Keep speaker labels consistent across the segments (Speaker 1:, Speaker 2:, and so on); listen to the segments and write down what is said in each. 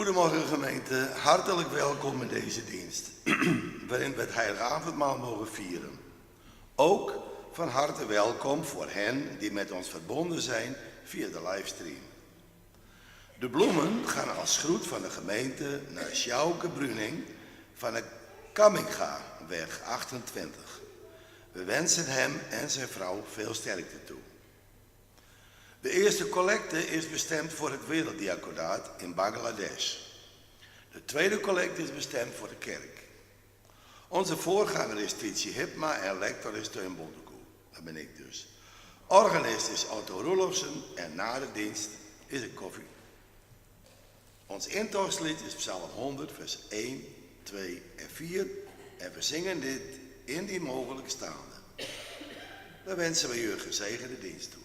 Speaker 1: Goedemorgen gemeente, hartelijk welkom in deze dienst, waarin we het heilige avondmaal mogen vieren. Ook van harte welkom voor hen die met ons verbonden zijn via de livestream. De bloemen gaan als groet van de gemeente naar Sjouke Bruning van de Kammingaweg 28. We wensen hem en zijn vrouw veel sterkte toe. De eerste collecte is bestemd voor het Werelddiaconaat in Bangladesh. De tweede collecte is bestemd voor de kerk. Onze voorganger is Tietje Hipma en lector is Teun Bontekoe. Dat ben ik dus. Organist is Otto Roelofsen en na de dienst is er koffie. Ons intochtslied is Psalm 100 vers 1, 2 en 4 en we zingen dit indien mogelijk staande. Dan wensen we u een gezegende dienst toe.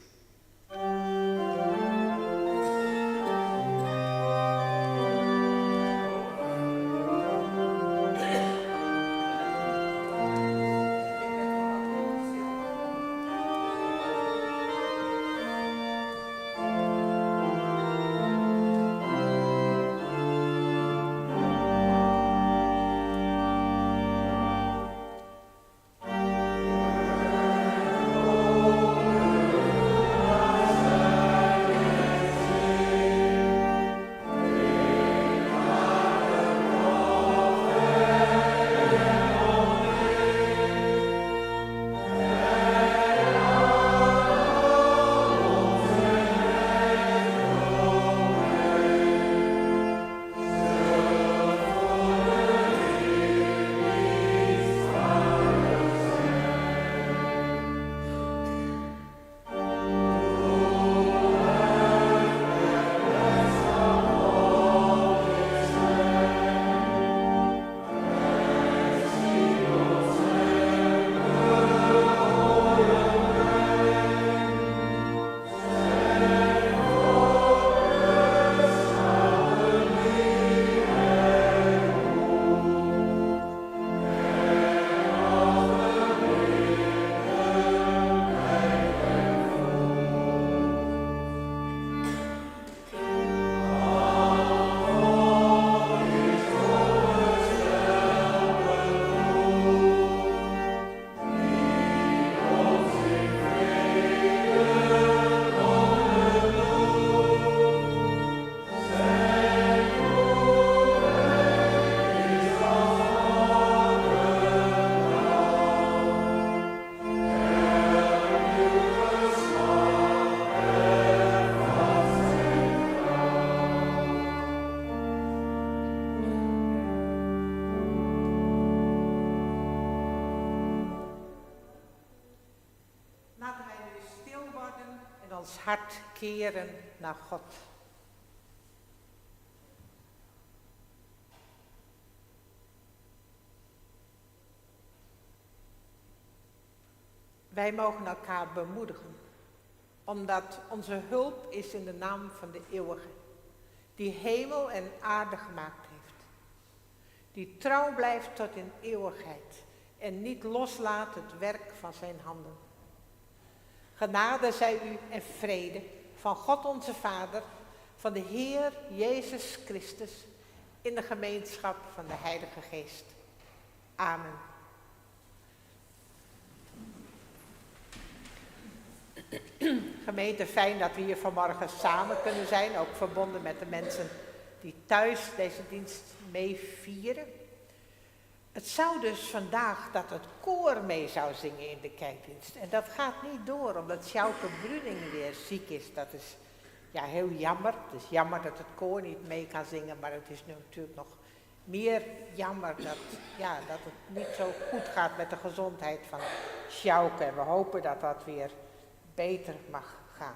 Speaker 2: Ons hart keren naar God. Wij mogen elkaar bemoedigen, omdat onze hulp is in de naam van de Eeuwige, die hemel en aarde gemaakt heeft, die trouw blijft tot in eeuwigheid en niet loslaat het werk van zijn handen. Genade zij u en vrede van God onze Vader, van de Heer Jezus Christus, in de gemeenschap van de Heilige Geest. Amen. Gemeente, fijn dat we hier vanmorgen samen kunnen zijn, ook verbonden met de mensen die thuis deze dienst mee vieren. Het zou dus vandaag dat het koor mee zou zingen in de kerkdienst. En dat gaat niet door, omdat Sjouke Bruning weer ziek is. Dat is heel jammer. Het is jammer dat het koor niet mee kan zingen, maar het is nu natuurlijk nog meer jammer dat het niet zo goed gaat met de gezondheid van Sjouke. En we hopen dat dat weer beter mag gaan.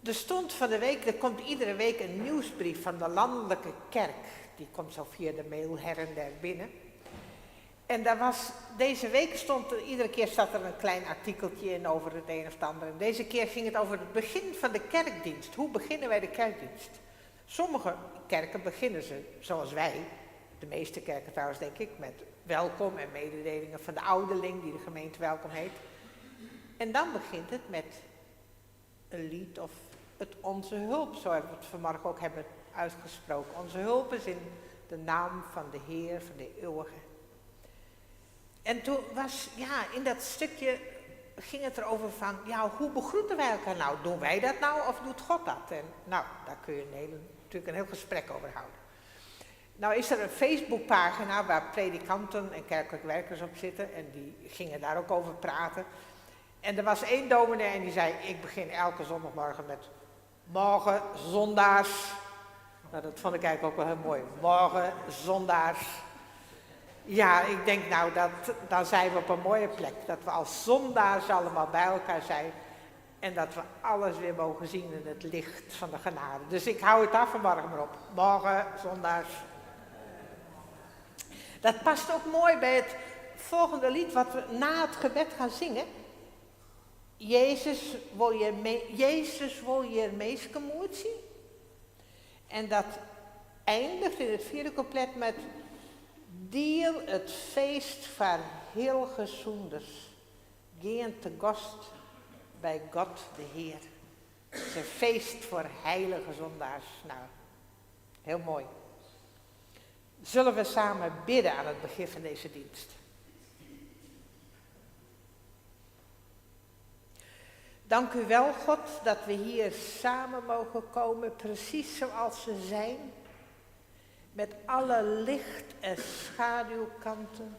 Speaker 2: Er stond van de week, er komt iedere week een nieuwsbrief van de landelijke kerk. Die komt zo via de mail her en der binnen. En deze week iedere keer staat er een klein artikeltje in over het een of het ander. En deze keer ging het over het begin van de kerkdienst. Hoe beginnen wij de kerkdienst? Sommige kerken beginnen ze zoals wij, de meeste kerken trouwens denk ik, met welkom en mededelingen van de ouderling die de gemeente welkom heet. En dan begint het met een lied of het onze hulp, zo hebben we het vanmorgen ook hebben uitgesproken. Onze hulp is in de naam van de Heer, van de eeuwige. En toen was, in dat stukje ging het erover van, hoe begroeten wij elkaar nou? Doen wij dat nou of doet God dat? En nou, daar kun je natuurlijk een heel gesprek over houden. Nou is er een Facebookpagina waar predikanten en kerkelijke werkers op zitten en die gingen daar ook over praten. En er was één dominee en die zei, ik begin elke zondagmorgen met morgen zondaars. Nou, dat vond ik eigenlijk ook wel heel mooi. Morgen zondaars. Ja, ik denk dan zijn we op een mooie plek. Dat we als zondaars allemaal bij elkaar zijn. En dat we alles weer mogen zien in het licht van de genade. Dus ik hou het af vanmorgen maar op. Morgen zondaars. Dat past ook mooi bij het volgende lied wat we na het gebed gaan zingen. Jezus wil je meeskomoed zien. En dat eindigt in het vierde couplet met Deel het feest van heel gezonders. Geen te gast bij God de Heer. Het is een feest voor heilige zondaars. Nou, heel mooi. Zullen we samen bidden aan het begin van deze dienst? Dank u wel, God, dat we hier samen mogen komen, precies zoals we zijn. Met alle licht- en schaduwkanten.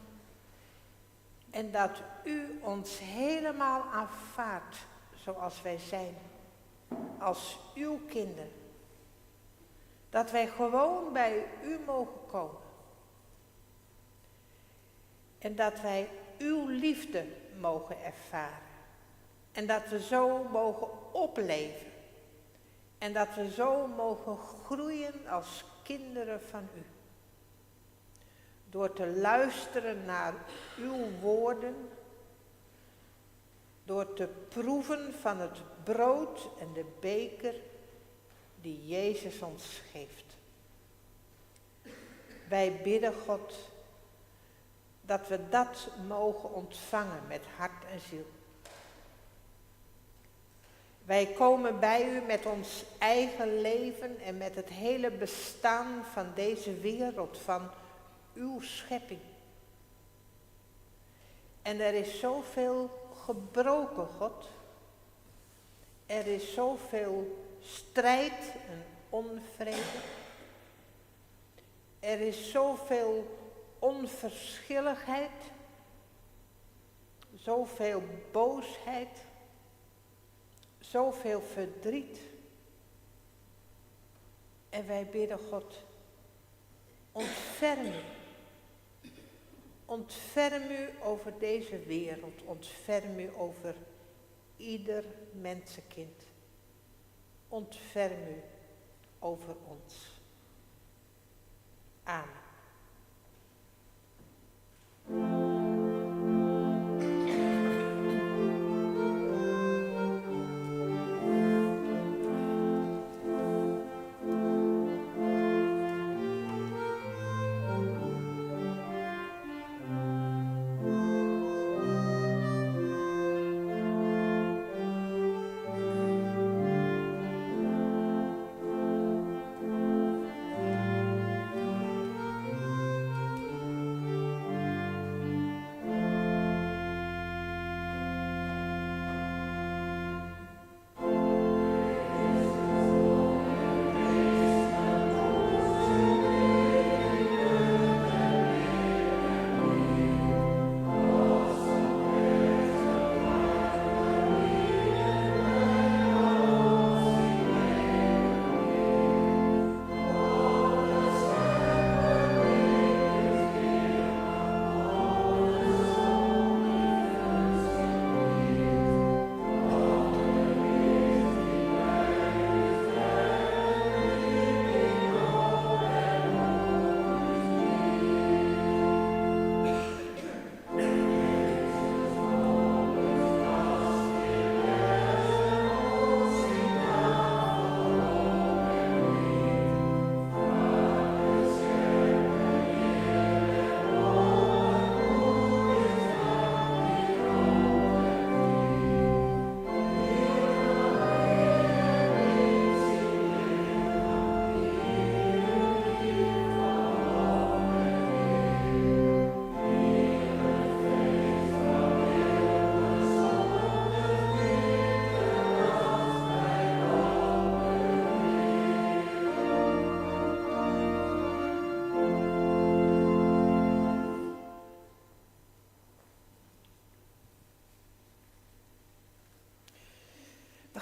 Speaker 2: En dat u ons helemaal aanvaardt zoals wij zijn. Als uw kinderen. Dat wij gewoon bij u mogen komen. En dat wij uw liefde mogen ervaren. En dat we zo mogen opleven. En dat we zo mogen groeien als kinderen van u. Door te luisteren naar uw woorden. Door te proeven van het brood en de beker die Jezus ons geeft. Wij bidden God dat we dat mogen ontvangen met hart en ziel. Wij komen bij u met ons eigen leven en met het hele bestaan van deze wereld, van uw schepping. En er is zoveel gebroken, God. Er is zoveel strijd en onvrede. Er is zoveel onverschilligheid. Zoveel boosheid. Zoveel verdriet. En wij bidden God, ontferm u. Ontferm u over deze wereld. Ontferm u over ieder mensenkind. Ontferm u over ons. Amen.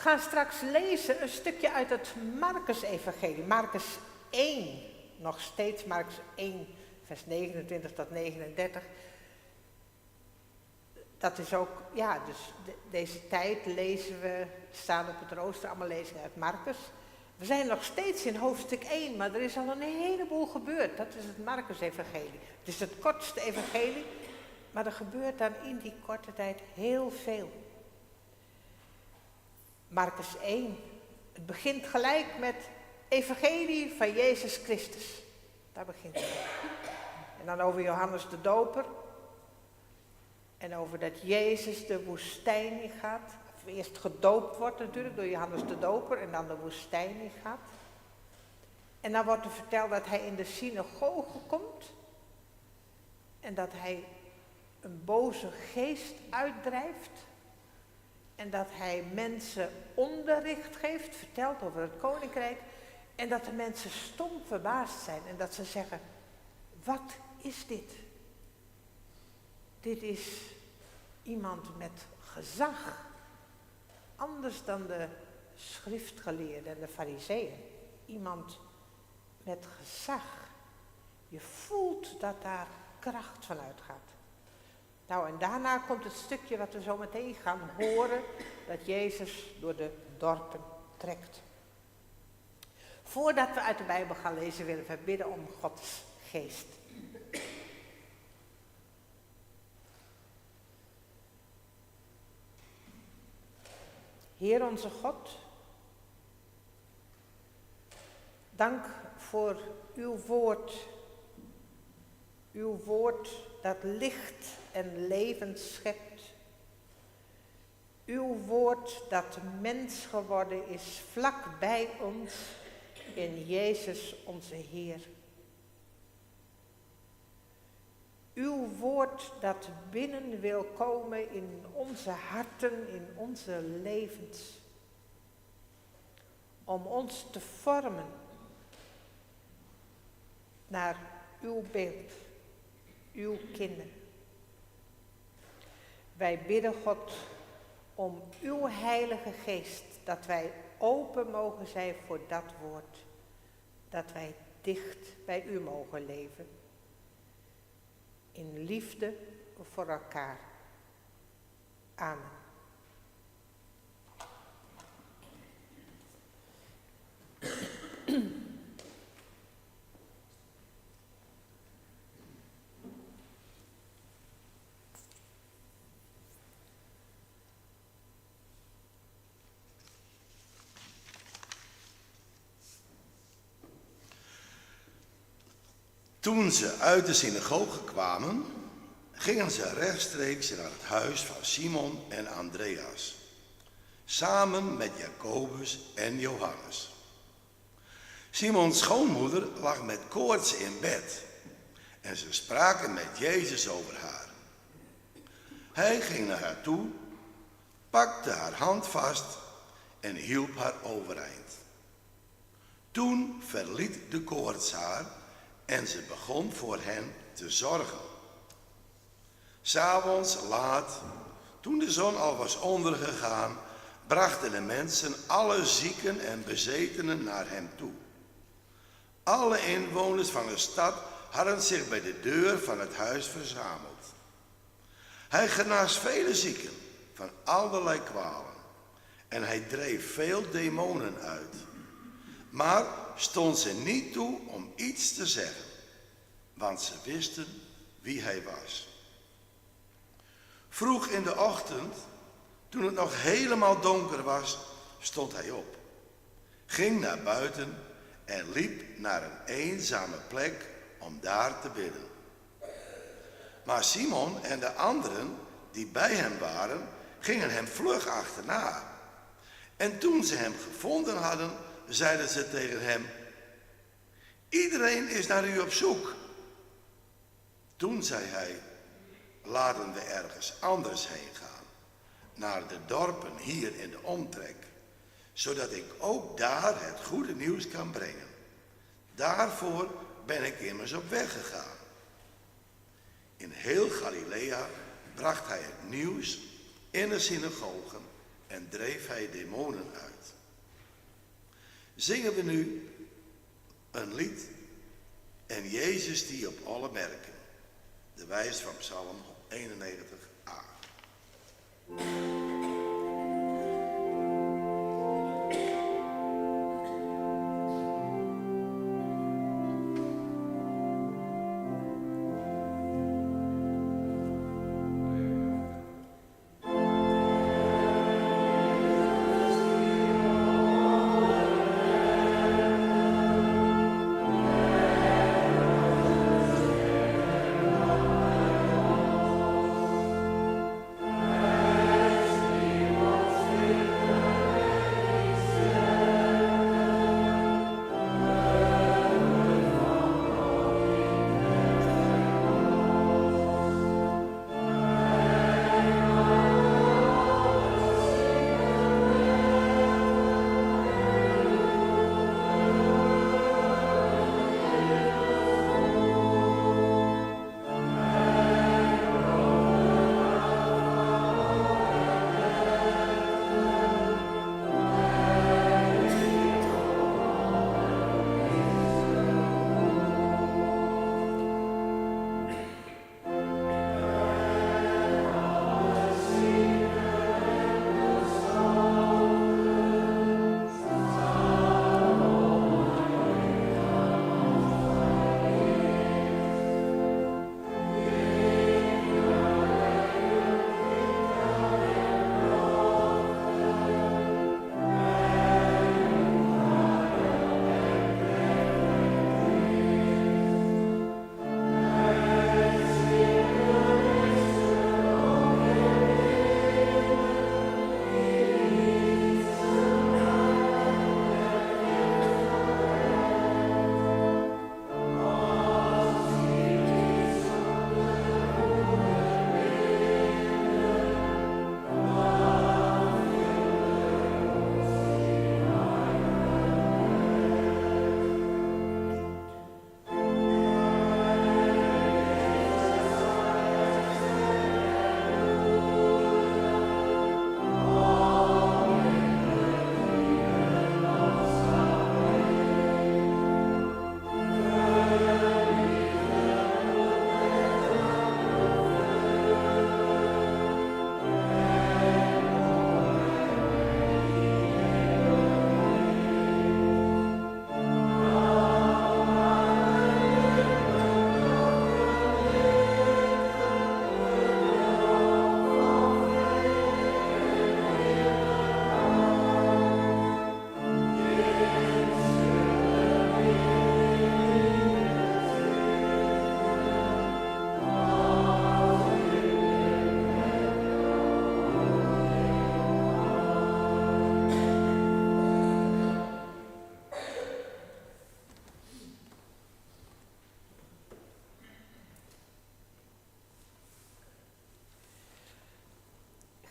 Speaker 2: gaan straks lezen een stukje uit het Marcus-evangelie. Marcus 1, nog steeds Marcus 1, vers 29 tot 39. Dat is ook, ja, dus deze tijd lezen we, staan op het rooster, allemaal lezingen uit Marcus. We zijn nog steeds in hoofdstuk 1, maar er is al een heleboel gebeurd. Dat is het Marcus-evangelie. Het is het kortste evangelie, maar er gebeurt dan in die korte tijd heel veel. Marcus 1, het begint gelijk met evangelie van Jezus Christus. Daar begint het. En dan over Johannes de Doper. En over dat Jezus de woestijn in gaat. Of eerst gedoopt wordt natuurlijk door Johannes de Doper en dan de woestijn in gaat. En dan wordt er verteld dat hij in de synagoge komt. En dat hij een boze geest uitdrijft. En dat hij mensen onderricht geeft, vertelt over het koninkrijk. En dat de mensen stom verbaasd zijn en dat ze zeggen, wat is dit? Dit is iemand met gezag. Anders dan de schriftgeleerden en de farizeeën. Iemand met gezag. Je voelt dat daar kracht van uitgaat. Nou, en daarna komt het stukje wat we zo meteen gaan horen, dat Jezus door de dorpen trekt. Voordat we uit de Bijbel gaan lezen, willen we bidden om Gods geest. Heer onze God, dank voor uw woord. Uw woord dat licht en leven schept. Uw woord dat mens geworden is vlak bij ons in Jezus onze Heer. Uw woord dat binnen wil komen in onze harten, in onze levens. Om ons te vormen naar uw beeld, uw kinderen. Wij bidden God om uw Heilige Geest, dat wij open mogen zijn voor dat woord. Dat wij dicht bij u mogen leven. In liefde voor elkaar. Amen.
Speaker 1: Toen ze uit de synagoge kwamen, gingen ze rechtstreeks naar het huis van Simon en Andreas, samen met Jacobus en Johannes. Simons schoonmoeder lag met koorts in bed en ze spraken met Jezus over haar. Hij ging naar haar toe, pakte haar hand vast en hielp haar overeind. Toen verliet de koorts haar en ze begon voor hen te zorgen. 'S Avonds laat, toen de zon al was ondergegaan, brachten de mensen alle zieken en bezetenen naar hem toe. Alle inwoners van de stad hadden zich bij de deur van het huis verzameld. Hij genas vele zieken van allerlei kwalen en hij dreef veel demonen uit. Maar stond ze niet toe om iets te zeggen, want ze wisten wie hij was. Vroeg in de ochtend, toen het nog helemaal donker was, stond hij op, ging naar buiten en liep naar een eenzame plek om daar te bidden. Maar Simon en de anderen die bij hem waren, gingen hem vlug achterna. En toen ze hem gevonden hadden, zeiden ze tegen hem: "Iedereen is naar u op zoek." Toen zei hij: "Laten we ergens anders heen gaan, naar de dorpen hier in de omtrek, zodat ik ook daar het goede nieuws kan brengen. Daarvoor ben ik immers op weg gegaan." In heel Galilea bracht hij het nieuws in de synagogen en dreef hij demonen uit. Zingen we nu een lied en Jezus die op alle merken. De wijs van Psalm 91a.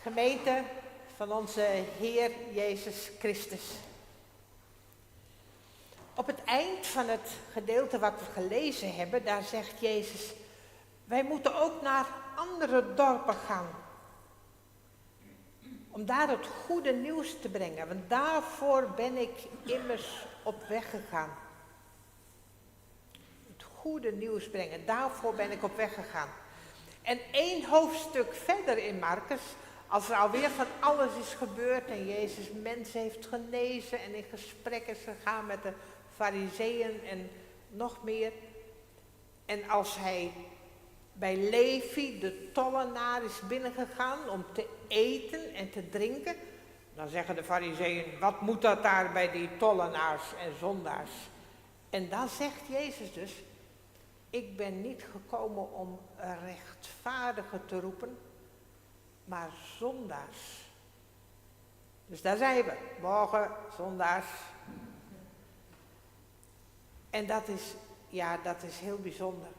Speaker 2: Gemeente van onze Heer Jezus Christus. Op het eind van het gedeelte wat we gelezen hebben, daar zegt Jezus, wij moeten ook naar andere dorpen gaan. Om daar het goede nieuws te brengen, want daarvoor ben ik immers op weg gegaan. Het goede nieuws brengen, daarvoor ben ik op weg gegaan. En 1 hoofdstuk verder in Markus, als er alweer van alles is gebeurd en Jezus mensen heeft genezen en in gesprek is gegaan met de Farizeeën en nog meer. En als hij bij Levi, de tollenaar, is binnengegaan om te eten en te drinken, dan zeggen de Farizeeën, wat moet dat daar bij die tollenaars en zondaars? En dan zegt Jezus dus, ik ben niet gekomen om rechtvaardigen te roepen, maar zondaars. Dus daar zijn we, morgen zondaars. En dat is heel bijzonder.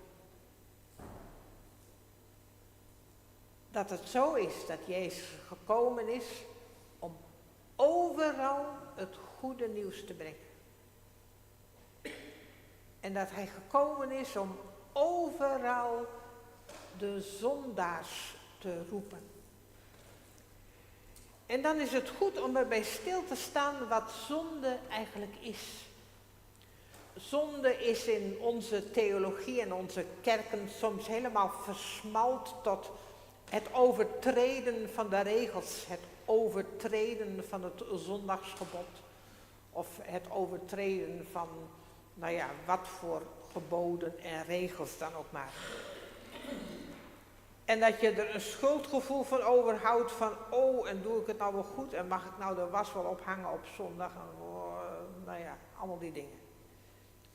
Speaker 2: Dat het zo is dat Jezus gekomen is om overal het goede nieuws te brengen. En dat hij gekomen is om overal de zondaars te roepen. En dan is het goed om erbij stil te staan wat zonde eigenlijk is. Zonde is in onze theologie en onze kerken soms helemaal versmalt tot het overtreden van de regels, het overtreden van het zondagsgebod of het overtreden van, wat voor geboden en regels dan ook maar. En dat je er een schuldgevoel van overhoudt van, en doe ik het nou wel goed en mag ik nou de was wel ophangen op zondag en allemaal die dingen.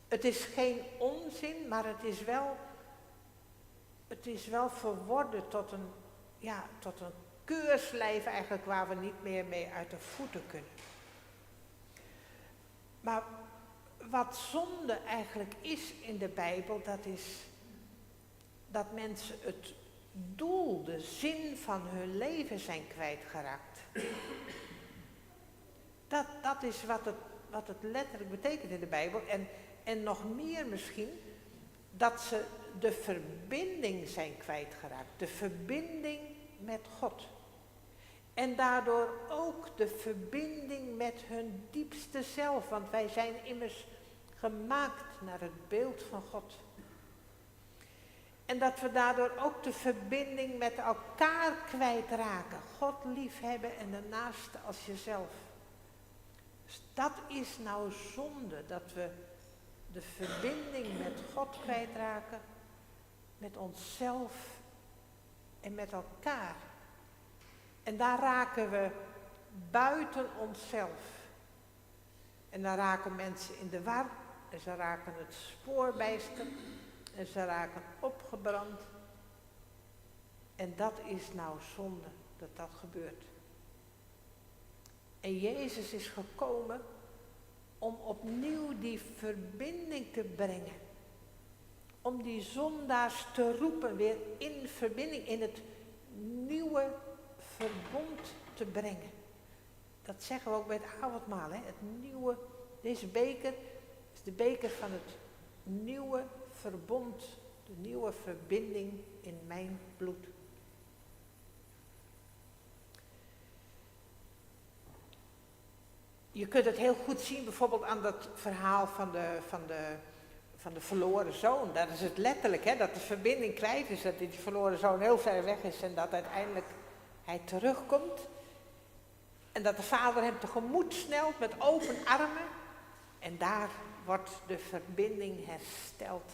Speaker 2: Het is geen onzin, maar het is wel verworden tot een keurslijf eigenlijk waar we niet meer mee uit de voeten kunnen. Maar wat zonde eigenlijk is in de Bijbel, dat is dat mensen het doel, de zin van hun leven zijn kwijtgeraakt. Dat is wat het letterlijk betekent in de Bijbel. En nog meer misschien, dat ze de verbinding zijn kwijtgeraakt. De verbinding met God. En daardoor ook de verbinding met hun diepste zelf. Want wij zijn immers gemaakt naar het beeld van God. En dat we daardoor ook de verbinding met elkaar kwijtraken. God liefhebben en de naaste als jezelf. Dus dat is nou zonde, dat we de verbinding met God kwijtraken, met onszelf en met elkaar. En daar raken we buiten onszelf. En dan raken mensen in de war en ze raken het spoor bijster en ze raken opgebrand. En dat is nou zonde, dat gebeurt. En Jezus is gekomen om opnieuw die verbinding te brengen. Om die zondaars te roepen, weer in verbinding, in het nieuwe verbond te brengen. Dat zeggen we ook bij het avondmaal. Deze beker is de beker van het nieuwe verbond. De nieuwe verbinding in mijn bloed. Je kunt het heel goed zien bijvoorbeeld aan dat verhaal van de verloren zoon. Dat is het letterlijk, dat de verbinding kwijt is, dat die verloren zoon heel ver weg is en dat uiteindelijk hij terugkomt. En dat de vader hem tegemoet snelt met open armen. En daar wordt de verbinding hersteld.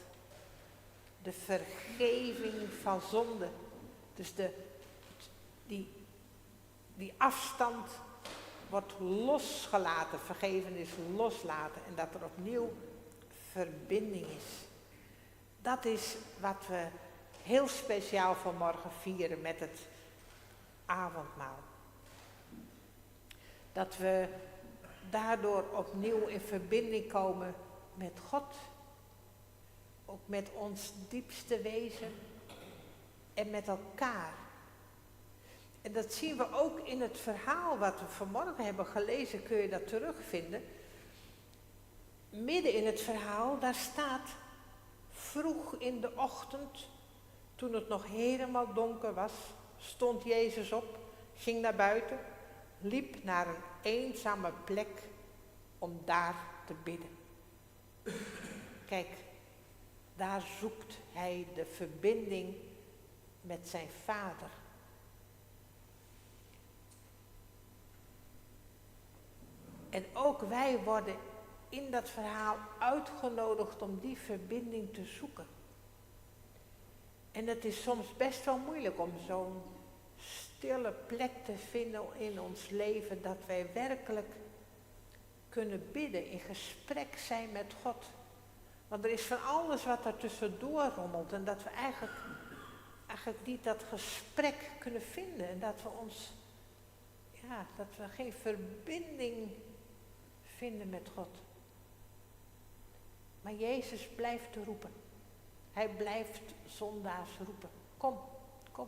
Speaker 2: De vergeving van zonde. Dus die afstand wordt losgelaten. Vergevenis loslaten. En dat er opnieuw verbinding is. Dat is wat we heel speciaal vanmorgen vieren met het avondmaal. Dat we daardoor opnieuw in verbinding komen met God. Ook met ons diepste wezen. En met elkaar. En dat zien we ook in het verhaal wat we vanmorgen hebben gelezen, kun je dat terugvinden. Midden in het verhaal, daar staat, vroeg in de ochtend, toen het nog helemaal donker was, stond Jezus op, ging naar buiten, liep naar een eenzame plek om daar te bidden. Kijk, daar zoekt hij de verbinding met zijn Vader. En ook wij worden in dat verhaal uitgenodigd om die verbinding te zoeken. En het is soms best wel moeilijk om zo'n stille plek te vinden in ons leven, dat wij werkelijk kunnen bidden, in gesprek zijn met God. Want er is van alles wat er tussendoor rommelt en dat we eigenlijk niet dat gesprek kunnen vinden en dat we geen verbinding vinden met God. Maar Jezus blijft roepen. Hij blijft zondaars roepen. Kom, kom.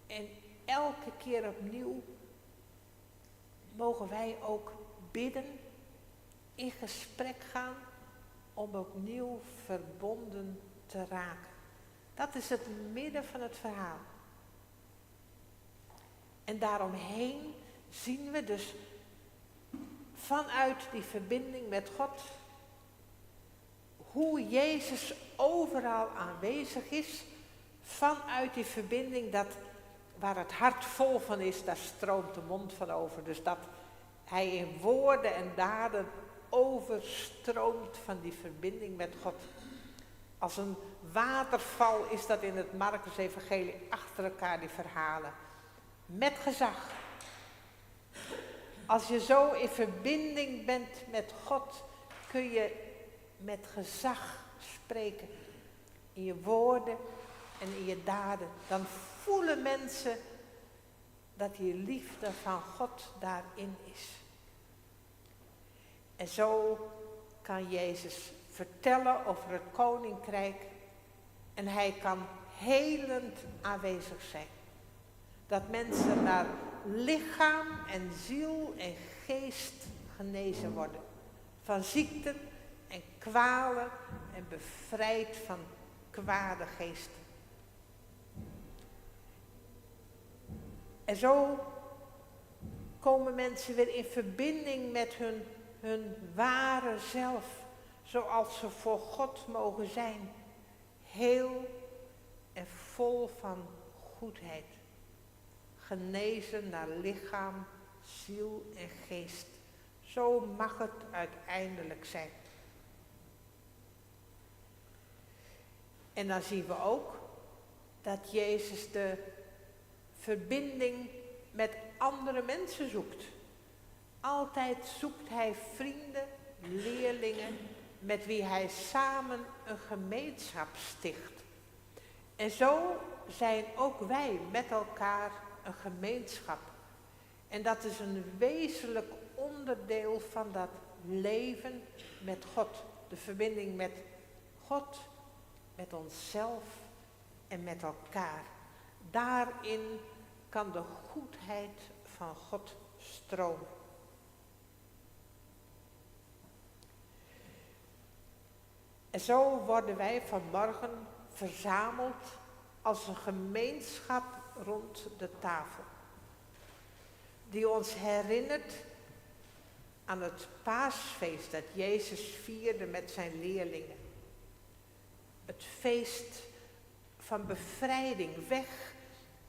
Speaker 2: En elke keer opnieuw mogen wij ook bidden, in gesprek gaan, om opnieuw verbonden te raken. Dat is het midden van het verhaal. En daaromheen zien we dus vanuit die verbinding met God hoe Jezus overal aanwezig is. Vanuit die verbinding dat waar het hart vol van is, daar stroomt de mond van over. Dus dat hij in woorden en daden overstroomt van die verbinding met God. Als een waterval is dat in het Markus-evangelie achter elkaar die verhalen. Met gezag. Als je zo in verbinding bent met God, kun je met gezag spreken. In je woorden en in je daden. Dan voelen mensen dat die liefde van God daarin is. En zo kan Jezus vertellen over het koninkrijk en hij kan helend aanwezig zijn. Dat mensen naar lichaam en ziel en geest genezen worden. Van ziekten en kwalen en bevrijd van kwade geesten. En zo komen mensen weer in verbinding met hun ware zelf. Zoals ze voor God mogen zijn. Heel en vol van goedheid. Genezen naar lichaam, ziel en geest. Zo mag het uiteindelijk zijn. En dan zien we ook dat Jezus de verbinding met andere mensen zoekt. Altijd zoekt hij vrienden, leerlingen, met wie hij samen een gemeenschap sticht. En zo zijn ook wij met elkaar een gemeenschap. En dat is een wezenlijk onderdeel van dat leven met God. De verbinding met God, met onszelf en met elkaar. Daarin kan de goedheid van God stromen. En zo worden wij vanmorgen verzameld als een gemeenschap rond de tafel. Die ons herinnert aan het paasfeest dat Jezus vierde met zijn leerlingen. Het feest van bevrijding, weg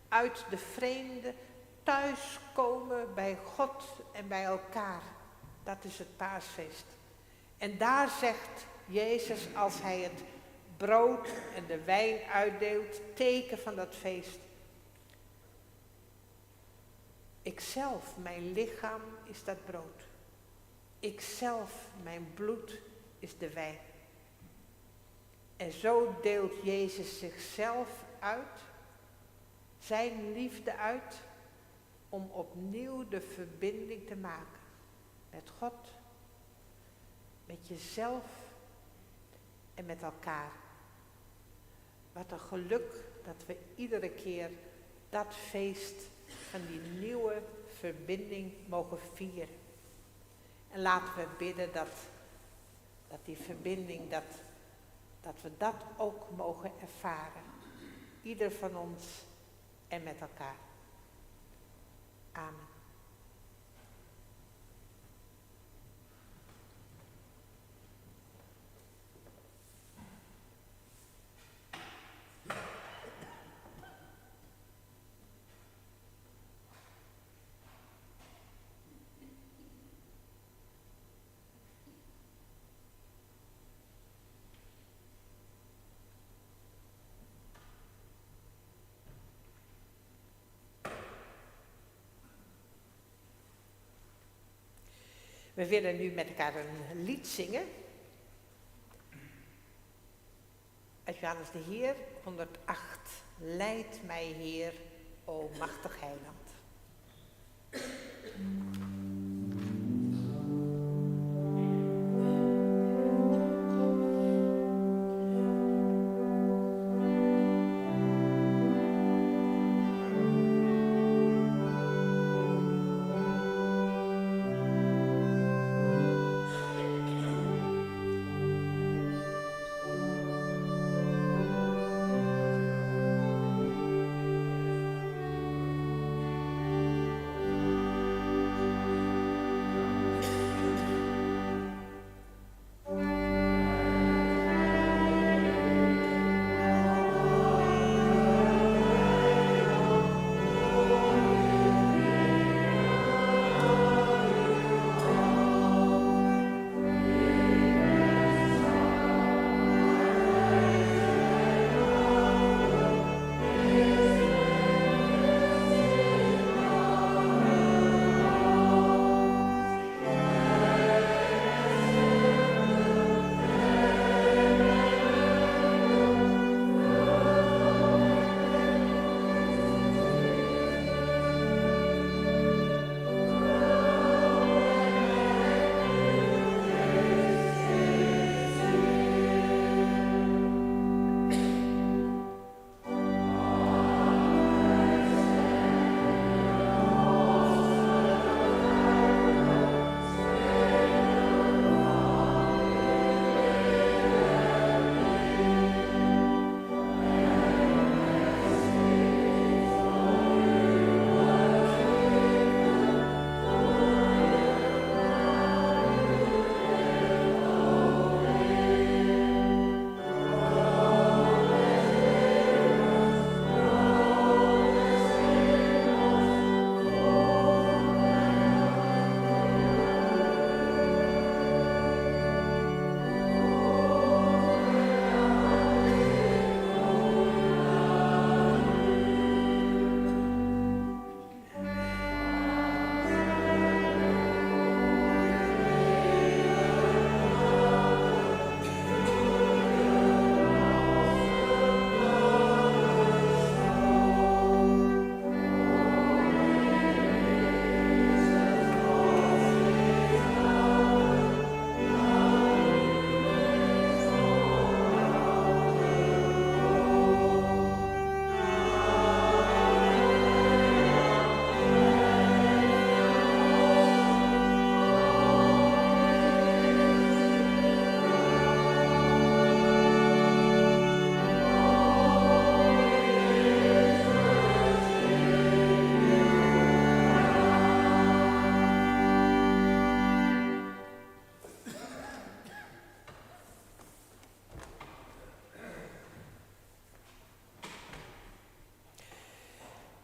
Speaker 2: uit de vreemde, thuiskomen bij God en bij elkaar. Dat is het paasfeest. En daar zegt Jezus, als hij het brood en de wijn uitdeelt, teken van dat feest. Ikzelf, mijn lichaam, is dat brood. Ikzelf, mijn bloed, is de wijn. En zo deelt Jezus zichzelf uit, zijn liefde uit, om opnieuw de verbinding te maken met God, met jezelf en met elkaar. Wat een geluk dat we iedere keer dat feest van die nieuwe verbinding mogen vieren. En laten we bidden dat die verbinding, dat we dat ook mogen ervaren. Ieder van ons en met elkaar. Amen. We willen nu met elkaar een lied zingen. Uit Johannes de Heer, 108. Leid mij, Heer, o machtig heiland.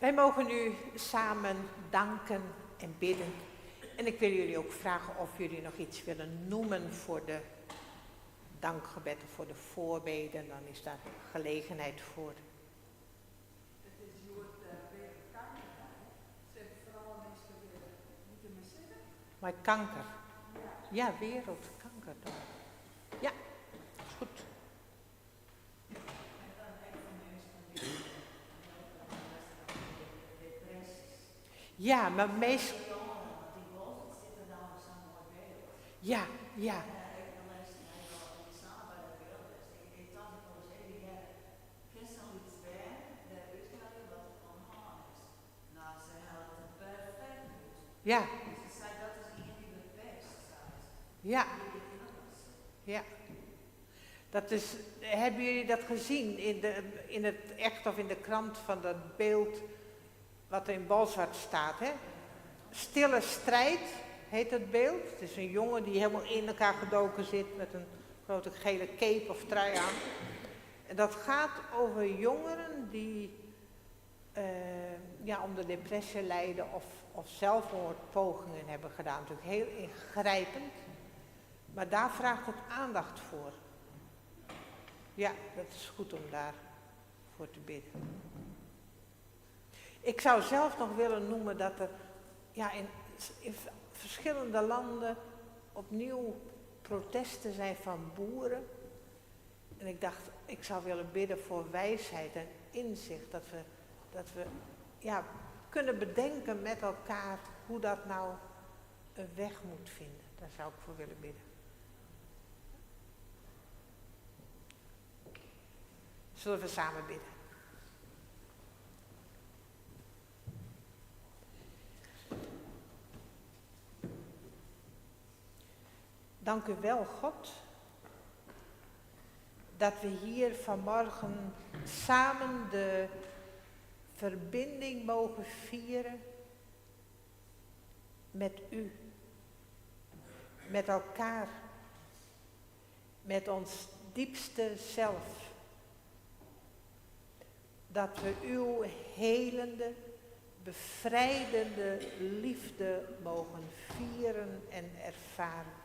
Speaker 2: Wij mogen nu samen danken en bidden. En ik wil jullie ook vragen of jullie nog iets willen noemen voor de dankgebeden, voor de voorbeden. Dan is daar gelegenheid voor.
Speaker 3: Het is wereldkankerdag. Ze hebben vooral mensen moeten meer zitten.
Speaker 2: Maar kanker. Ja, wereldkankerdag. Ja, is goed.
Speaker 3: En dan een van mensen die depressies.
Speaker 2: Ja, maar meestal.
Speaker 3: Die jongeren, die boven zitten dan op zo'n mooi beeld.
Speaker 2: Ja, ja.
Speaker 3: Ik lees in samen bij de beeld. Ik dacht ik was even jaren. Gisteren iets bij, de uitgang wat onhaan is. Nou, ze hadden het perfect goed.
Speaker 2: Ja,
Speaker 3: Ze zei dat is iemand die het best staat.
Speaker 2: ja,
Speaker 3: Die dit anders.
Speaker 2: ja. Dat is, hebben jullie dat gezien in het echt of in de krant van dat beeld wat er in Balzwart staat, hè? Stille strijd heet het beeld. Het is een jongen die helemaal in elkaar gedoken zit met een grote gele cape of trui aan. En dat gaat over jongeren die onder depressie lijden of zelfmoordpogingen hebben gedaan. Natuurlijk heel ingrijpend. Maar daar vraagt het aandacht voor. Ja, dat is goed om daarvoor te bidden. Ik zou zelf nog willen noemen dat er in verschillende landen opnieuw protesten zijn van boeren. En ik dacht, ik zou willen bidden voor wijsheid en inzicht. Dat we kunnen bedenken met elkaar hoe dat nou een weg moet vinden. Daar zou ik voor willen bidden. Zullen we samen bidden? Dank u wel, God, dat we hier vanmorgen samen de verbinding mogen vieren met u, met elkaar, met ons diepste zelf. Dat we uw helende, bevrijdende liefde mogen vieren en ervaren.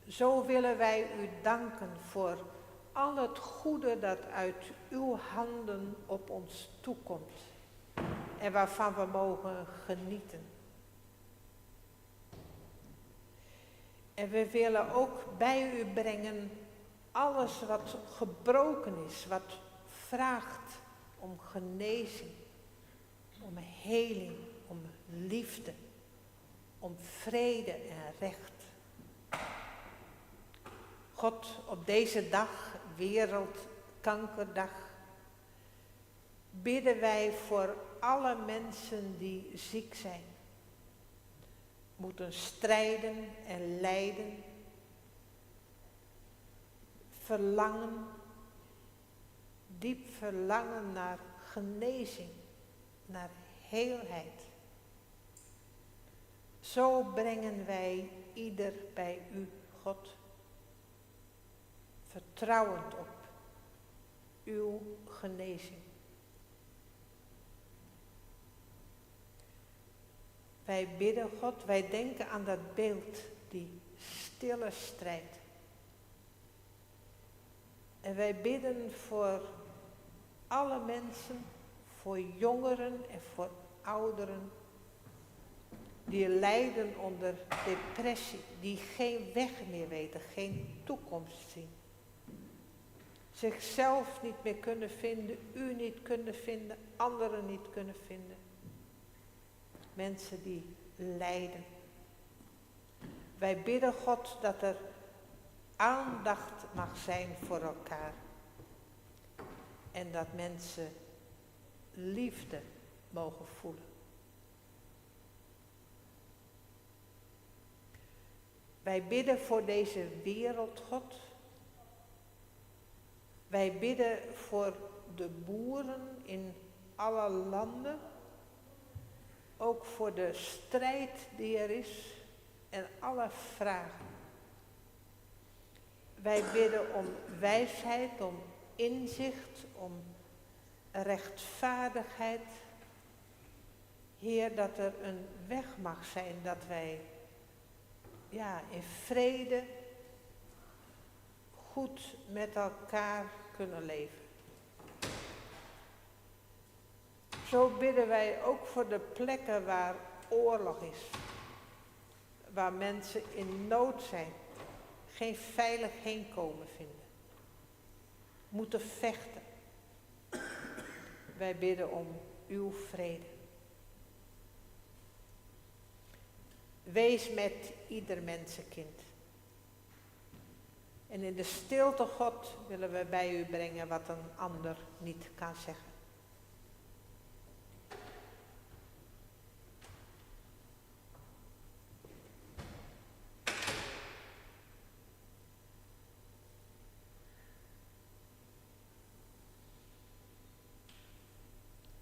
Speaker 2: Zo willen wij u danken voor al het goede dat uit uw handen op ons toekomt en waarvan we mogen genieten. En we willen ook bij u brengen alles wat gebroken is, wat vraagt om genezing, om heling, om liefde, om vrede en recht. God, op deze dag, Wereldkankerdag, bidden wij voor alle mensen die ziek zijn, moeten strijden en lijden, verlangen, diep verlangen naar genezing, naar heelheid. Zo brengen wij ieder bij u, God, vertrouwend op uw genezing. Wij bidden, God, wij denken aan dat beeld, die stille strijd. En wij bidden voor alle mensen, voor jongeren en voor ouderen, die lijden onder depressie, die geen weg meer weten, geen toekomst zien. Zichzelf niet meer kunnen vinden, u niet kunnen vinden, anderen niet kunnen vinden. Mensen die lijden. Wij bidden, God, dat er aandacht mag zijn voor elkaar. En dat mensen liefde mogen voelen. Wij bidden voor deze wereld, God. Wij bidden voor de boeren in alle landen. Ook voor de strijd die er is en alle vragen. Wij bidden om wijsheid, om inzicht, om rechtvaardigheid. Heer, dat er een weg mag zijn dat wij in vrede goed met elkaar kunnen leven. Zo bidden wij ook voor de plekken waar oorlog is, waar mensen in nood zijn, geen veilig heenkomen vinden, moeten vechten. Wij bidden om uw vrede. Wees met ieder mensenkind. En in de stilte, God, willen we bij u brengen wat een ander niet kan zeggen.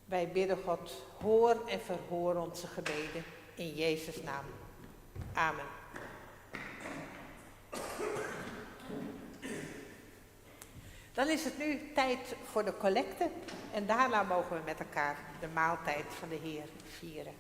Speaker 2: Wij bidden God, hoor en verhoor onze gebeden in Jezus' naam. Amen. Dan is het nu tijd voor de collecte en daarna mogen we met elkaar de maaltijd van de Heer vieren.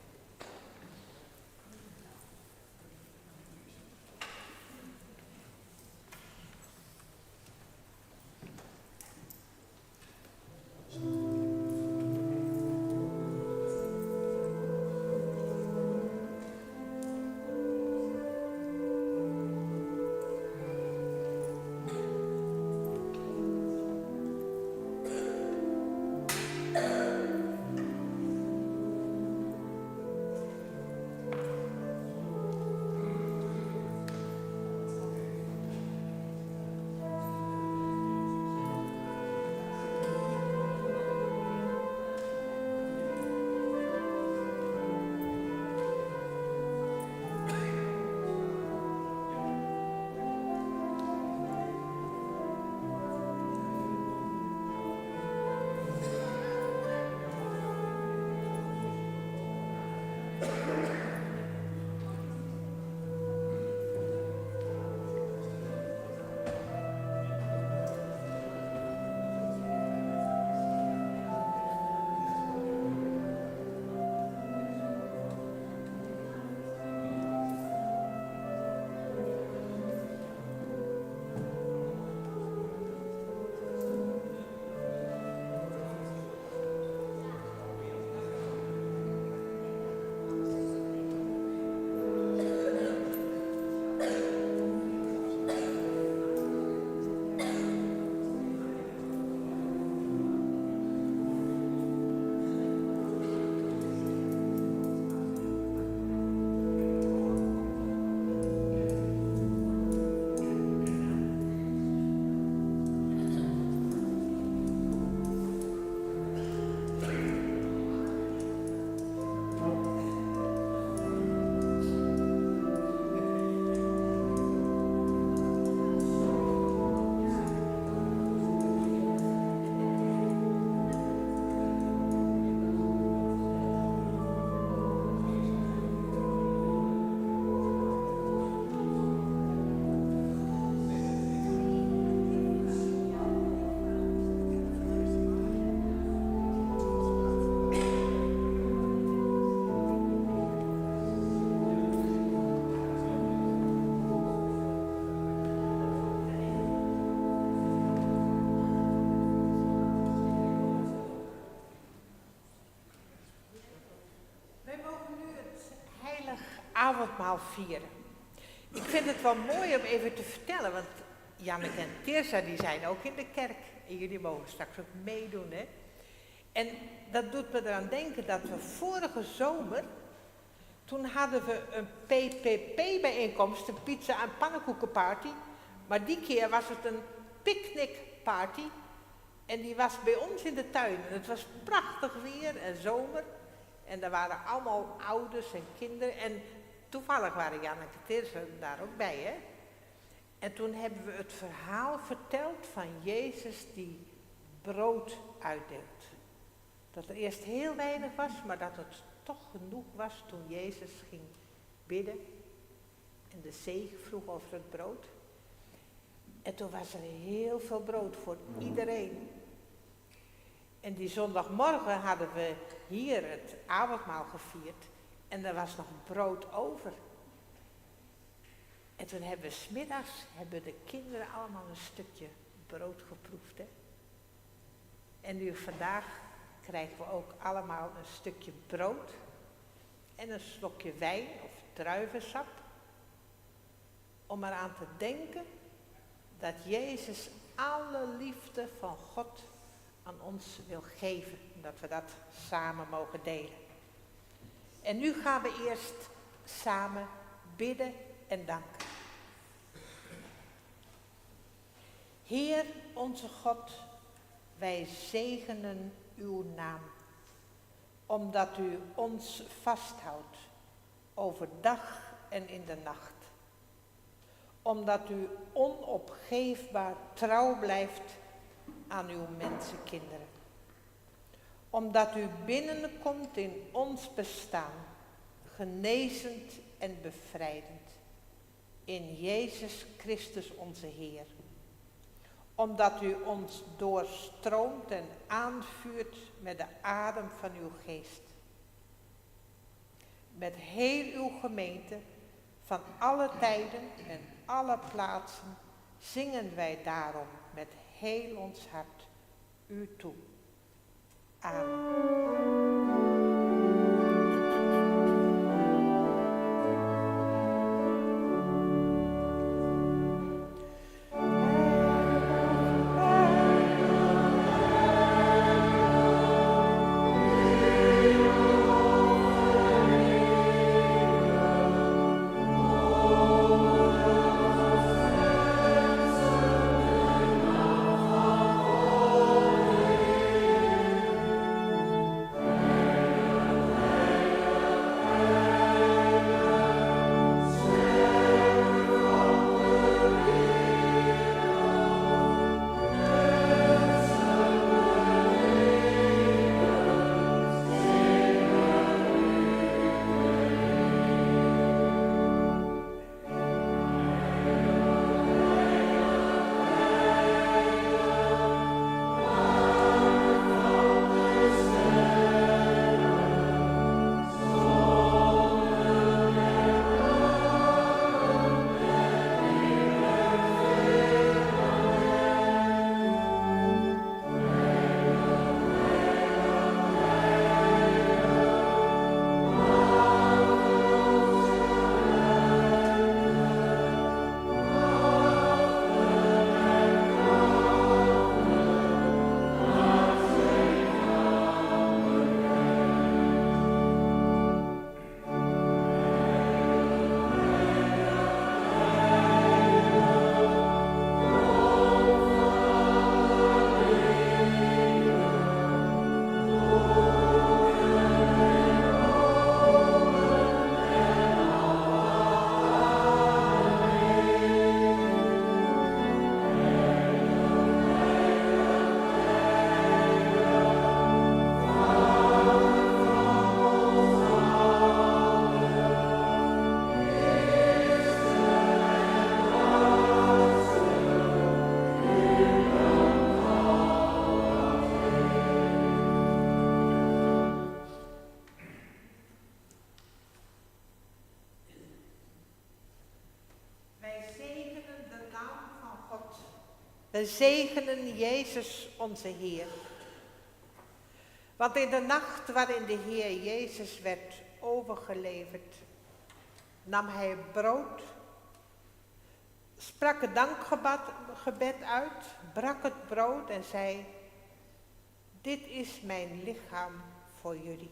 Speaker 2: Avondmaal vieren. Ik vind het wel mooi om even te vertellen, want Janneke en Tirza die zijn ook in de kerk. En jullie mogen straks ook meedoen, hè. En dat doet me eraan denken dat we vorige zomer, toen hadden we een PPP-bijeenkomst, een pizza- en pannenkoekenparty. Maar die keer was het een picknickparty. En die was bij ons in de tuin. En het was prachtig weer en zomer. En er waren allemaal ouders en kinderen. En toevallig waren Janneke en Tirza daar ook bij, hè. En toen hebben we het verhaal verteld van Jezus die brood uitdeelt. Dat er eerst heel weinig was, maar dat het toch genoeg was toen Jezus ging bidden en de zegen vroeg over het brood. En toen was er heel veel brood voor iedereen. En die zondagmorgen hadden we hier het avondmaal gevierd en er was nog brood over. En toen hebben we 's middags de kinderen allemaal een stukje brood geproefd. Hè? En nu vandaag krijgen we ook allemaal een stukje brood en een slokje wijn of druivensap. Om eraan te denken dat Jezus alle liefde van God aan ons wil geven. Dat we dat samen mogen delen. En nu gaan we eerst samen bidden en danken. Heer onze God, wij zegenen uw naam. Omdat u ons vasthoudt overdag en in de nacht. Omdat u onopgeefbaar trouw blijft aan uw mensenkinderen. Omdat u binnenkomt in ons bestaan, genezend en bevrijdend. In Jezus Christus onze Heer. Omdat u ons doorstroomt en aanvuurt met de adem van uw geest. Met heel uw gemeente van alle tijden en alle plaatsen zingen wij daarom met heel ons hart u toe. Amen. We zegenen Jezus onze Heer. Want in de nacht waarin de Heer Jezus werd overgeleverd, nam hij brood, sprak het dankgebed uit, brak het brood en zei: dit is mijn lichaam voor jullie.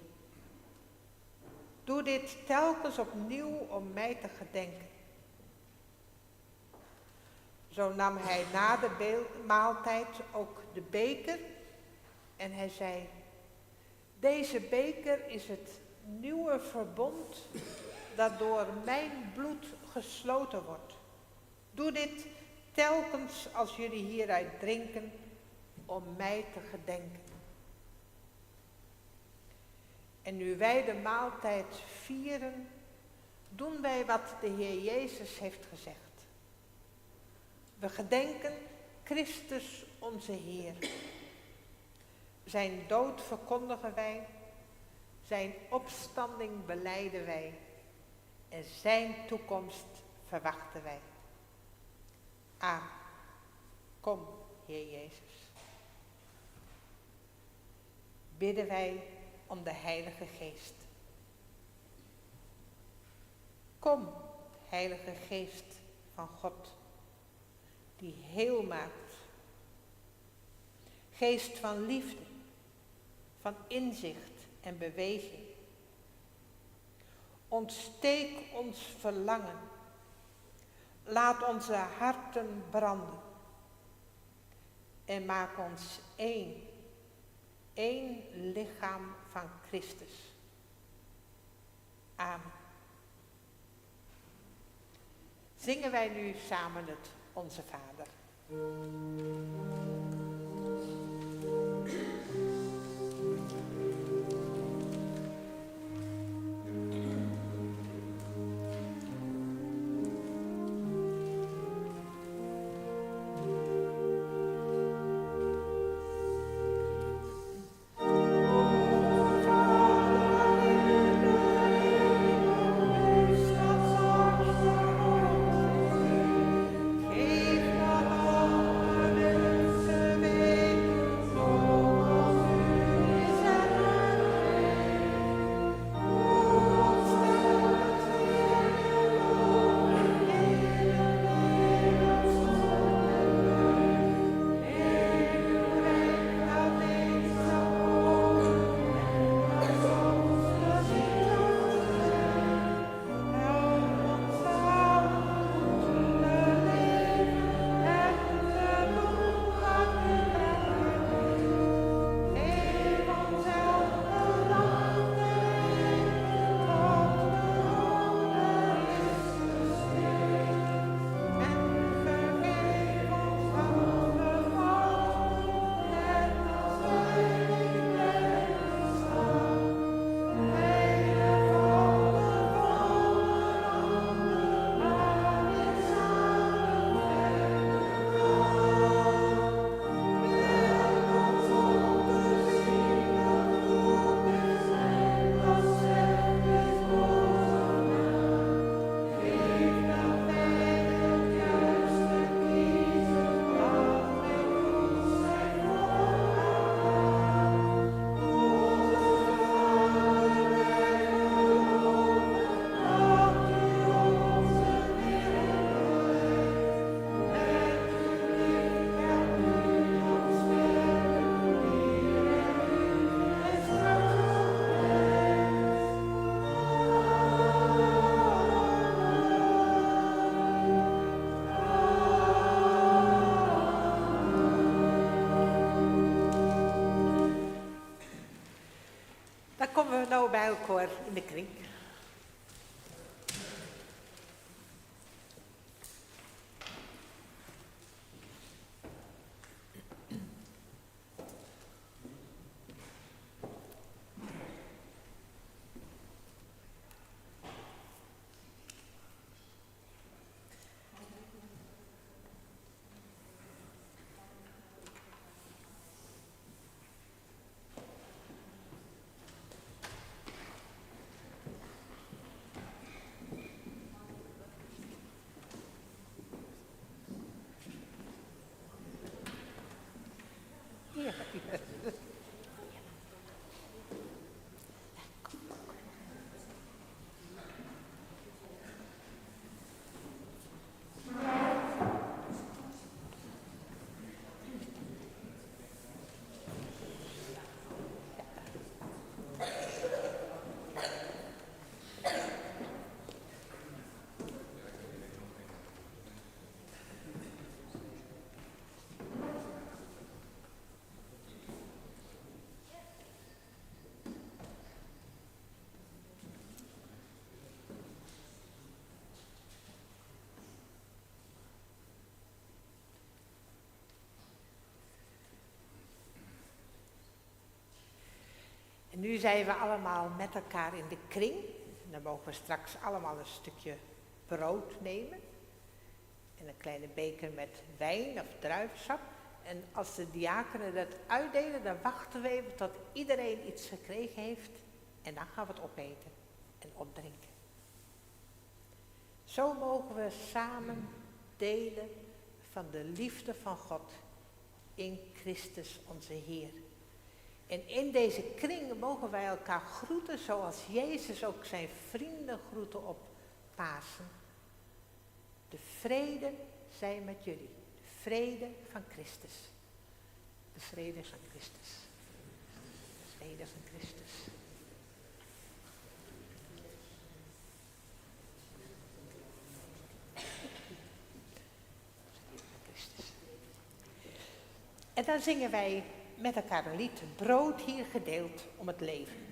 Speaker 2: Doe dit telkens opnieuw om mij te gedenken. Zo nam hij na de maaltijd ook de beker en hij zei: deze beker is het nieuwe verbond dat door mijn bloed gesloten wordt. Doe dit telkens als jullie hieruit drinken om mij te gedenken. En nu wij de maaltijd vieren, doen wij wat de Heer Jezus heeft gezegd. We gedenken Christus onze Heer. Zijn dood verkondigen wij, zijn opstanding belijden wij en zijn toekomst verwachten wij. Amen. Kom, Heer Jezus. Bidden wij om de Heilige Geest. Kom, Heilige Geest van God, die heel maakt. Geest van liefde, van inzicht en beweging. Ontsteek ons verlangen. Laat onze harten branden. En maak ons één lichaam van Christus. Amen. Zingen wij nu samen het Onze Vader. Dan komen we nou bij elkaar in de kring. En nu zijn we allemaal met elkaar in de kring. En dan mogen we straks allemaal een stukje brood nemen. En een kleine beker met wijn of druivensap. En als de diakenen dat uitdelen, dan wachten we even tot iedereen iets gekregen heeft. En dan gaan we het opeten en opdrinken. Zo mogen we samen delen van de liefde van God in Christus onze Heer. En in deze kring mogen wij elkaar groeten zoals Jezus ook zijn vrienden groette op Pasen. De vrede zij met jullie. De vrede van Christus. De vrede van Christus. De vrede van Christus. En dan zingen wij met elkaar een lied, brood hier gedeeld om het leven.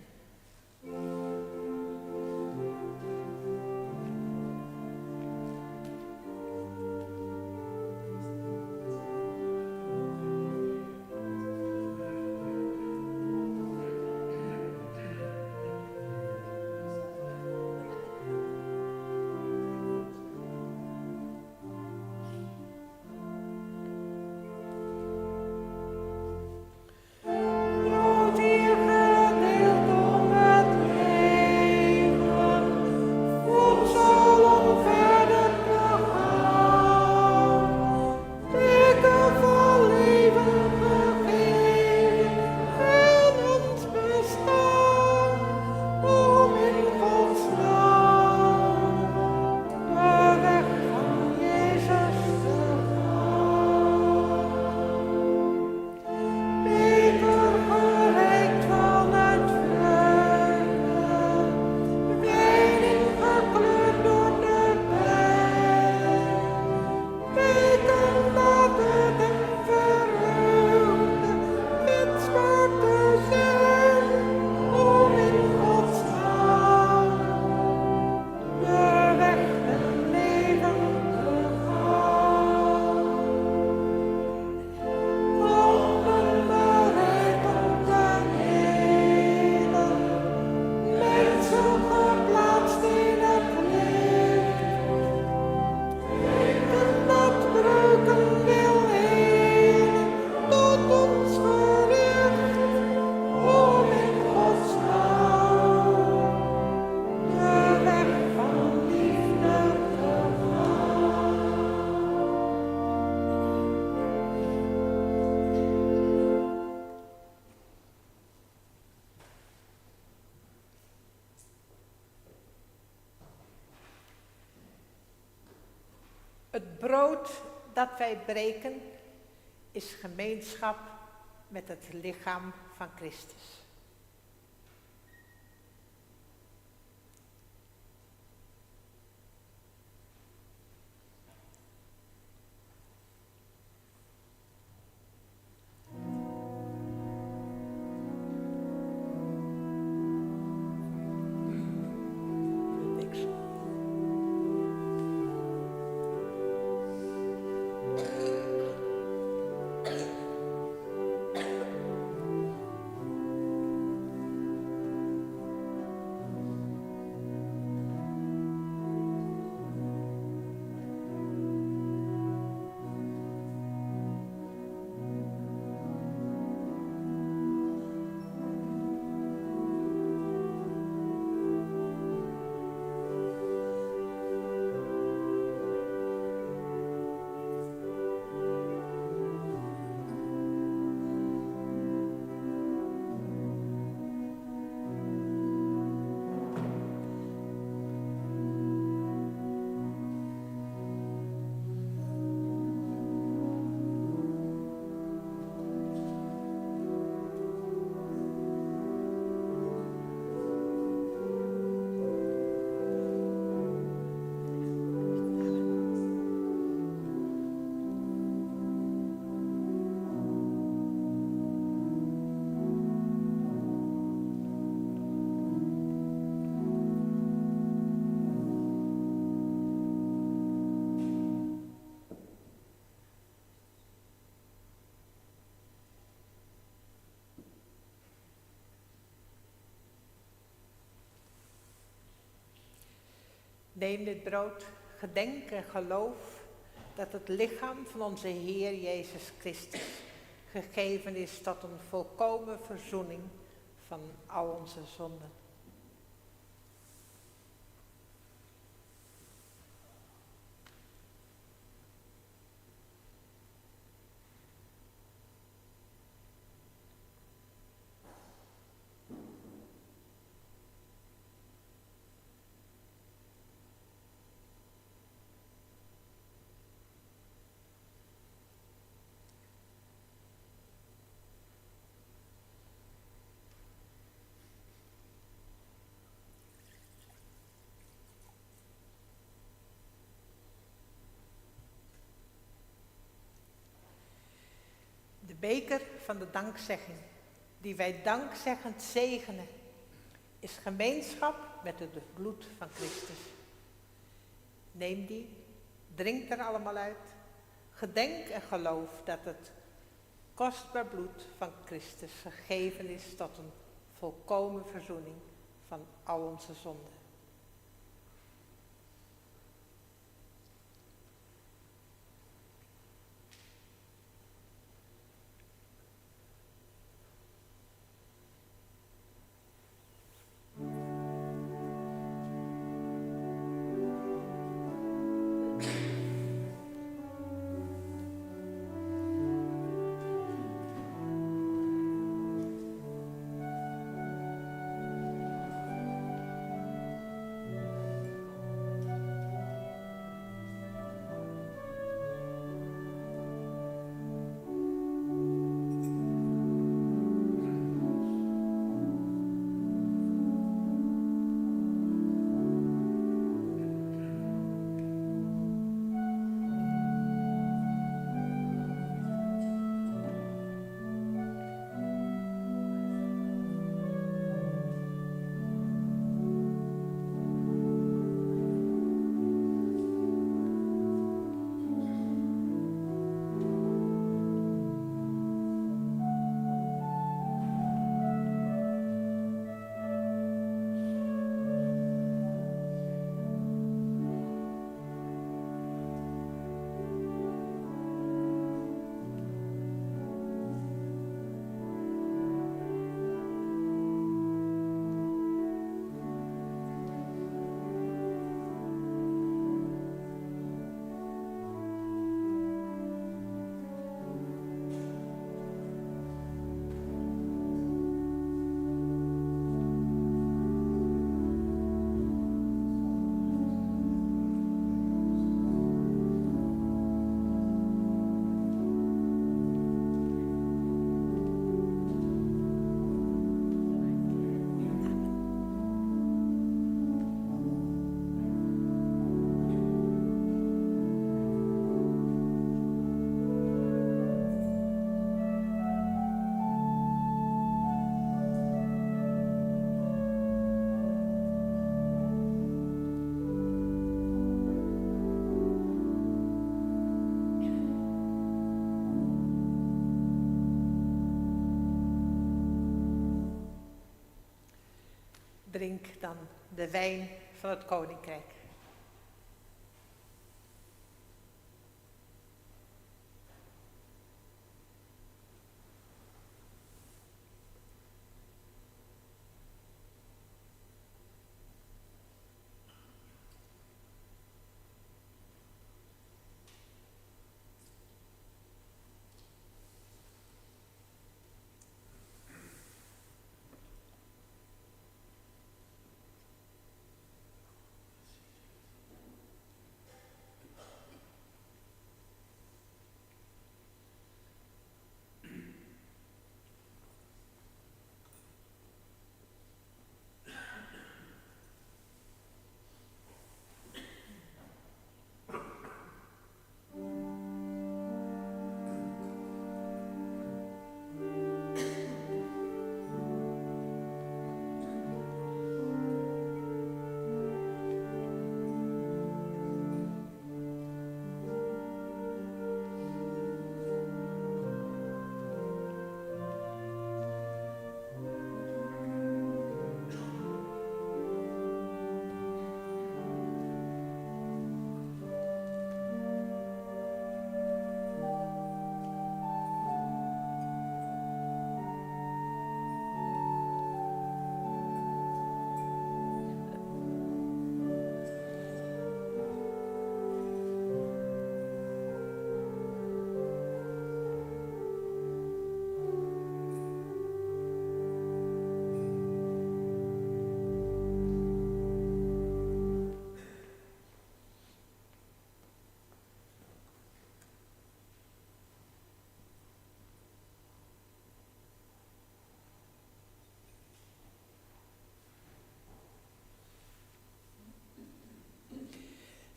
Speaker 2: Het brood dat wij breken is gemeenschap met het lichaam van Christus. Neem dit brood, gedenk en geloof dat het lichaam van onze Heer Jezus Christus gegeven is tot een volkomen verzoening van al onze zonden. De beker van de dankzegging, die wij dankzeggend zegenen, is gemeenschap met het bloed van Christus. Neem die, drink er allemaal uit, gedenk en geloof dat het kostbaar bloed van Christus gegeven is tot een volkomen verzoening van al onze zonden. Drink dan de wijn van het koninkrijk.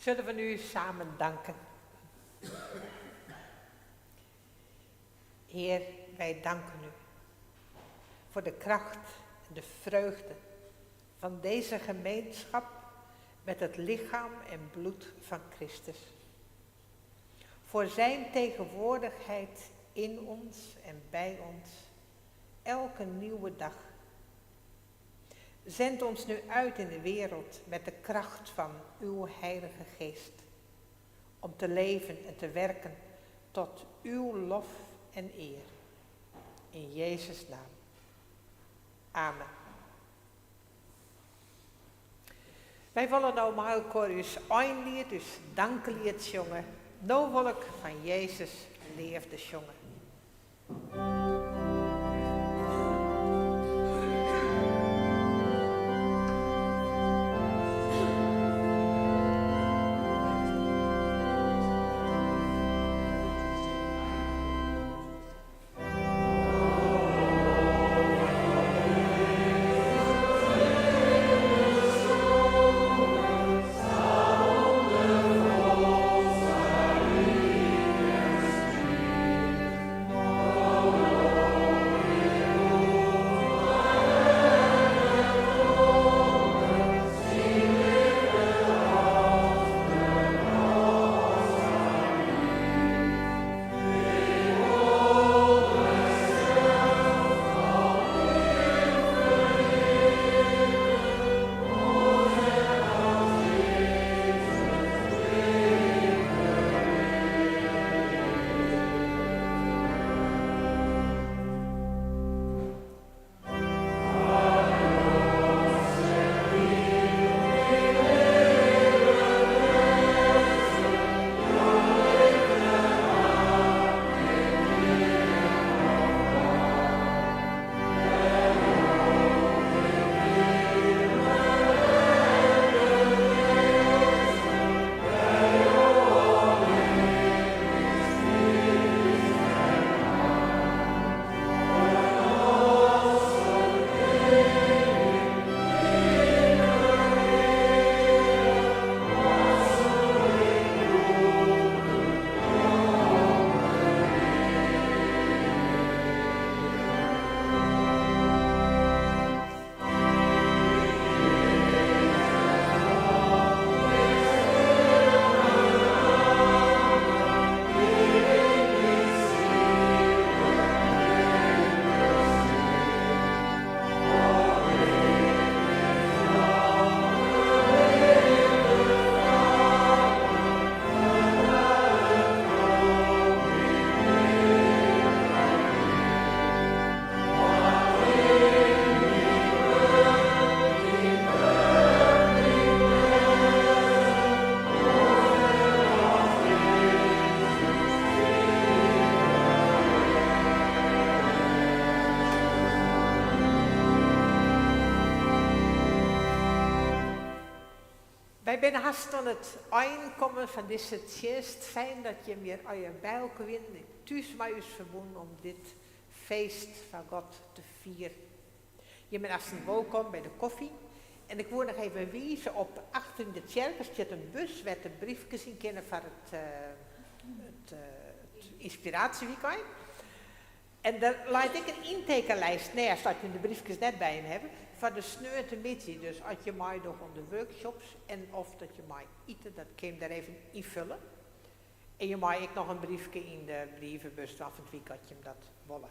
Speaker 2: Zullen we nu samen danken. Heer, wij danken u voor de kracht en de vreugde van deze gemeenschap met het lichaam en bloed van Christus. Voor zijn tegenwoordigheid in ons en bij ons, elke nieuwe dag. Zend ons nu uit in de wereld met de kracht van uw Heilige Geest, om te leven en te werken tot uw lof en eer. In Jezus' naam. Amen. Wij willen nou maar eens een lied, dus danklied jongen. Nou wil ik van Jezus leefde jongen. Wij zijn haast aan het aankomen van deze tjeest. Fijn dat je weer aan je bij elkaar bent. Thuis met ons verbonden om dit feest van God te vieren. Je bent hartstikke welkom bij de koffie. En ik wil nog even wijzen op achter in de kerk zit een bus met de briefjes in kennen van het inspiratieweekend. En daar laat ik een intekenlijst neer, dat je de briefjes net bij hem hebben, van de sneute missie. Dus als je mij nog aan de workshops en of dat je mij eten, dat kun je daar even invullen. En je mag ik nog een briefje in de brievenbus van het weekend je hem dat willen.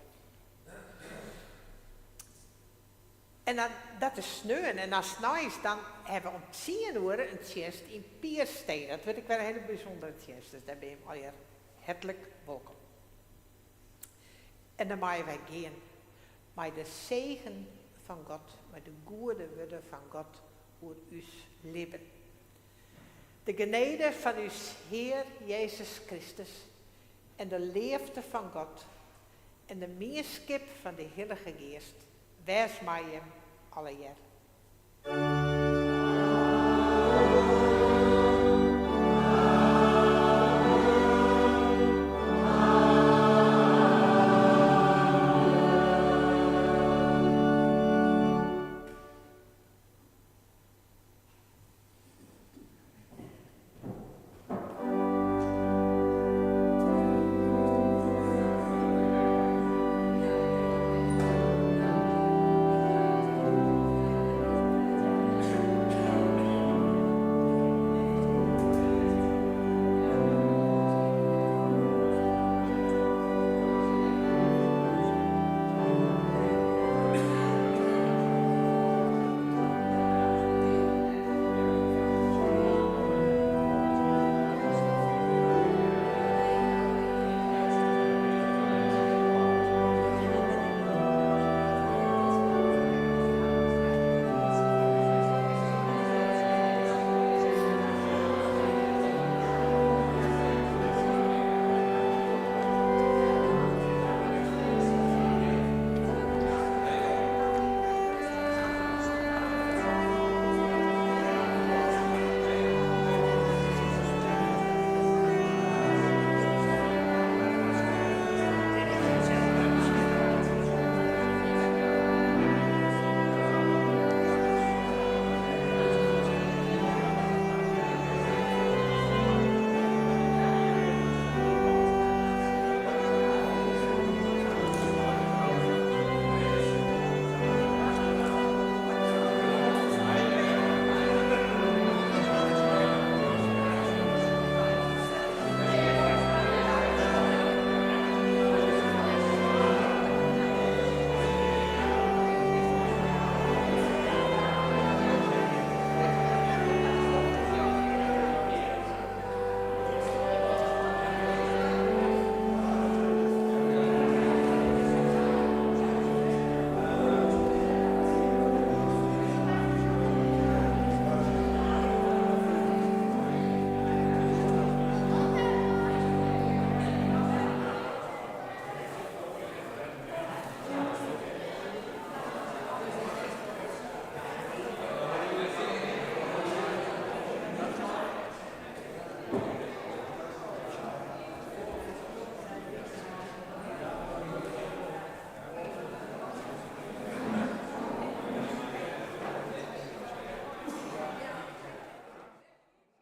Speaker 2: En dan, dat is sneeuwen. En als het nou is, dan hebben we om 10 uur een tjest in Piersteen. Dat vind ik wel een hele bijzondere tjest. Dus daar ben je alweer hartelijk welkom. En dan mogen wij gaan met de zegen van God, met de goede woorden van God voor ons leven. De genade van ons Heer Jezus Christus en de liefde van God en de meerskip van de Heilige Geest, wees mij hem alle jaar.